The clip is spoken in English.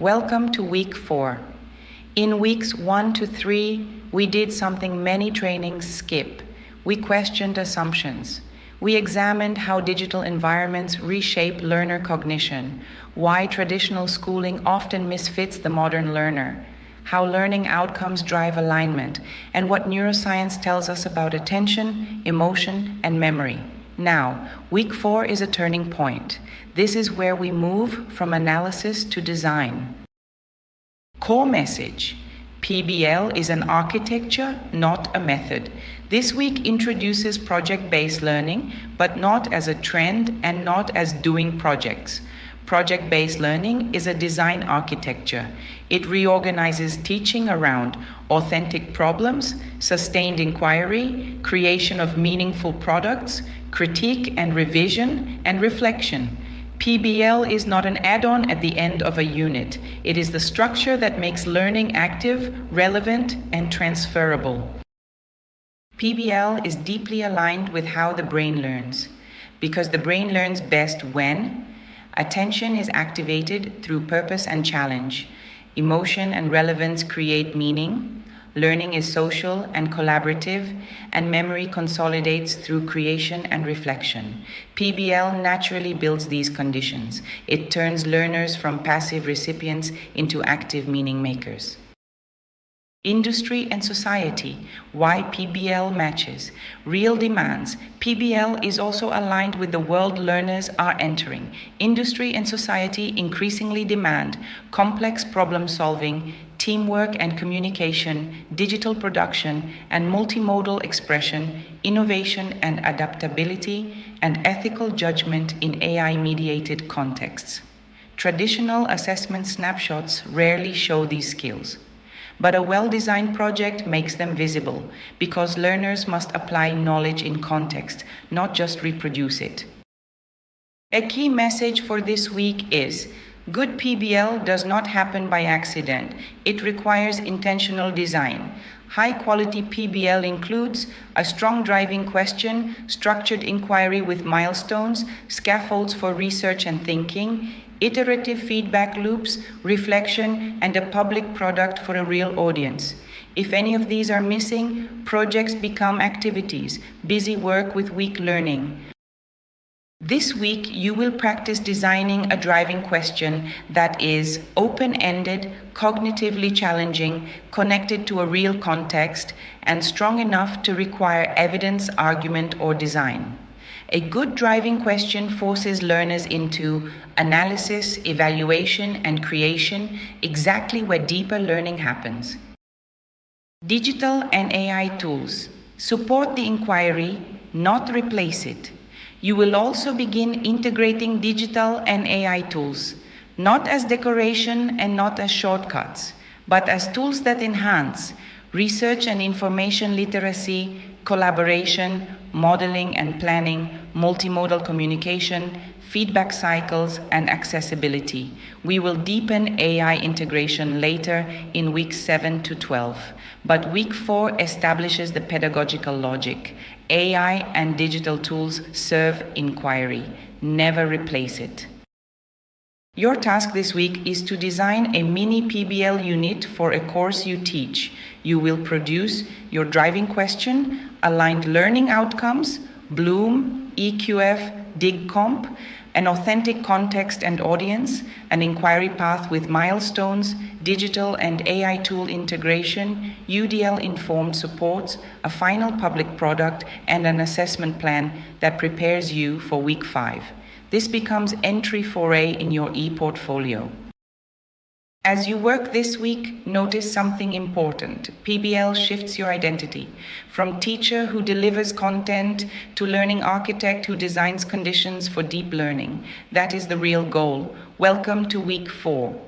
Welcome to week 4. In weeks 1 to 3, we did something many trainings skip. We questioned assumptions. We examined how digital environments reshape learner cognition, why traditional schooling often misfits the modern learner, how learning outcomes drive alignment, and what neuroscience tells us about attention, emotion, and memory. Now, week 4 is a turning point. This is where we move from analysis to design. Core message: PBL is an architecture, not a method. This week introduces project-based learning, but not as a trend and not as doing projects. Project-based learning is a design architecture. It reorganizes teaching around authentic problems, sustained inquiry, creation of meaningful products, critique and revision, and reflection. PBL is not an add-on at the end of a unit. It is the structure that makes learning active, relevant, and transferable. PBL is deeply aligned with how the brain learns, because the brain learns best when attention is activated through purpose and challenge, emotion and relevance create meaning, learning is social and collaborative, and memory consolidates through creation and reflection. PBL naturally builds these conditions. It turns learners from passive recipients into active meaning makers. Industry and society, why PBL matches. Real demands. PBL is also aligned with the world learners are entering. Industry and society increasingly demand complex problem solving, teamwork and communication, digital production and multimodal expression, innovation and adaptability, and ethical judgment in AI-mediated contexts. Traditional assessment snapshots rarely show these skills. But a well-designed project makes them visible, because learners must apply knowledge in context, not just reproduce it. A key message for this week is: good PBL does not happen by accident. It requires intentional design. High-quality PBL includes a strong driving question, structured inquiry with milestones, scaffolds for research and thinking, iterative feedback loops, reflection, and a public product for a real audience. If any of these are missing, projects become activities, busy work with weak learning. This week, you will practice designing a driving question that is open-ended, cognitively challenging, connected to a real context, and strong enough to require evidence, argument, or design. A good driving question forces learners into analysis, evaluation, and creation, exactly where deeper learning happens. Digital and AI tools support the inquiry, not replace it. You will also begin integrating digital and AI tools, not as decoration and not as shortcuts, but as tools that enhance research and information literacy, collaboration, modeling and planning, multimodal communication, feedback cycles, and accessibility. We will deepen AI integration later in weeks 7 to 12, but week 4 establishes the pedagogical logic. AI and digital tools serve inquiry, never replace it. Your task this week is to design a mini PBL unit for a course you teach. You will produce your driving question, aligned learning outcomes, Bloom, EQF, DigComp, an authentic context and audience, an inquiry path with milestones, digital and AI tool integration, UDL-informed supports, a final public product, and an assessment plan that prepares you for week 5. This becomes entry foray in your e-portfolio. As you work this week, notice something important. PBL shifts your identity from teacher who delivers content to learning architect who designs conditions for deep learning. That is the real goal. Welcome to week 4.